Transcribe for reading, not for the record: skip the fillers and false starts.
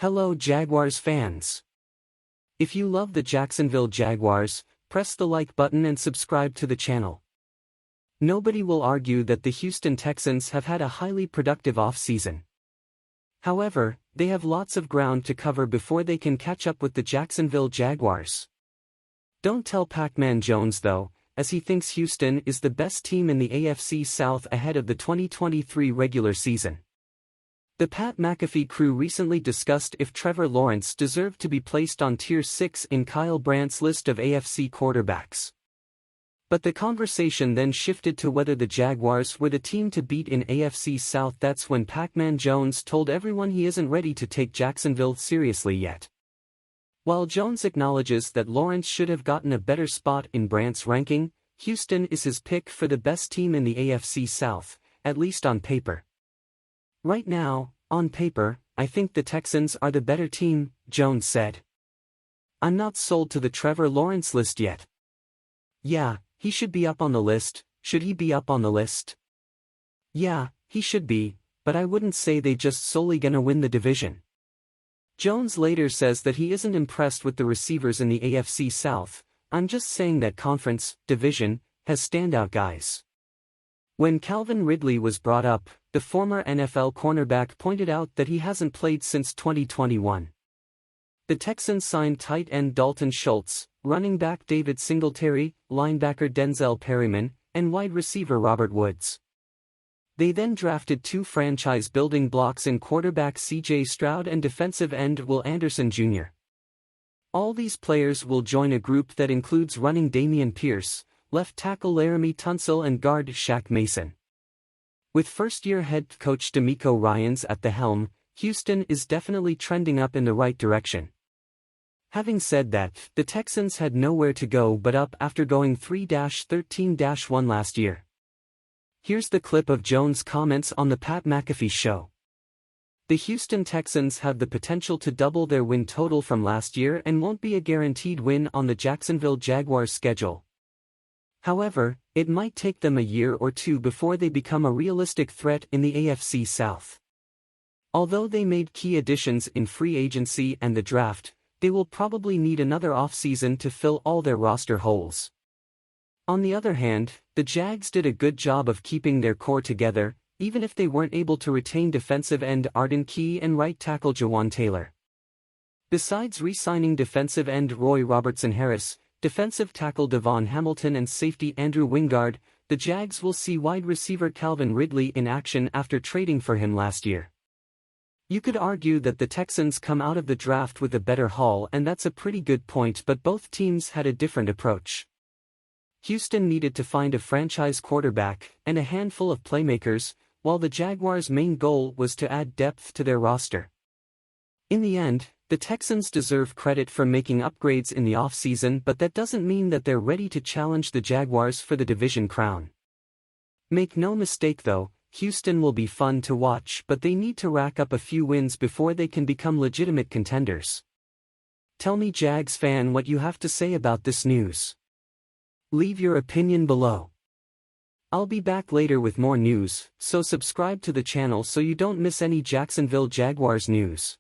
Hello Jaguars fans! If you love the Jacksonville Jaguars, press the like button and subscribe to the channel. Nobody will argue that the Houston Texans have had a highly productive offseason. However, they have lots of ground to cover before they can catch up with the Jacksonville Jaguars. Don't tell Pac-Man Jones though, as he thinks Houston is the best team in the AFC South ahead of the 2023 regular season. The Pat McAfee crew recently discussed if Trevor Lawrence deserved to be placed on Tier 6 in Kyle Brandt's list of AFC quarterbacks. But the conversation then shifted to whether the Jaguars were the team to beat in AFC South. That's when Pac-Man Jones told everyone he isn't ready to take Jacksonville seriously yet. While Jones acknowledges that Lawrence should have gotten a better spot in Brandt's ranking, Houston is his pick for the best team in the AFC South, at least on paper. Right now, on paper, I think the Texans are the better team, Jones said. I'm not sold to the Trevor Lawrence list yet. Yeah, he should be up on the list. Should he be up on the list? Yeah, he should be, but I wouldn't say they just solely gonna win the division. Jones later says that he isn't impressed with the receivers in the AFC South. I'm just saying that conference, division, has standout guys. When Calvin Ridley was brought up, the former NFL cornerback pointed out that he hasn't played since 2021. The Texans signed tight end Dalton Schultz, running back David Singletary, linebacker Denzel Perryman, and wide receiver Robert Woods. They then drafted two franchise building blocks in quarterback C.J. Stroud and defensive end Will Anderson Jr. All these players will join a group that includes running Dameon Pierce, left tackle Laramie Tunsil and guard Shaq Mason. With first-year head coach DeMeco Ryans at the helm, Houston is definitely trending up in the right direction. Having said that, the Texans had nowhere to go but up after going 3-13-1 last year. Here's the clip of Jones' comments on the Pat McAfee show. The Houston Texans have the potential to double their win total from last year and won't be a guaranteed win on the Jacksonville Jaguars' schedule. However, it might take them a year or two before they become a realistic threat in the AFC South. Although they made key additions in free agency and the draft, they will probably need another offseason to fill all their roster holes. On the other hand, the Jags did a good job of keeping their core together, even if they weren't able to retain defensive end Arden Key and right tackle Jawan Taylor. Besides re-signing defensive end Roy Robertson Harris, defensive tackle Devon Hamilton and safety Andrew Wingard, the Jags will see wide receiver Calvin Ridley in action after trading for him last year. You could argue that the Texans come out of the draft with a better haul, and that's a pretty good point, but both teams had a different approach. Houston needed to find a franchise quarterback and a handful of playmakers, while the Jaguars' main goal was to add depth to their roster. In the end, the Texans deserve credit for making upgrades in the offseason, but that doesn't mean that they're ready to challenge the Jaguars for the division crown. Make no mistake though, Houston will be fun to watch, but they need to rack up a few wins before they can become legitimate contenders. Tell me, Jags fan, what you have to say about this news. Leave your opinion below. I'll be back later with more news, so subscribe to the channel so you don't miss any Jacksonville Jaguars news.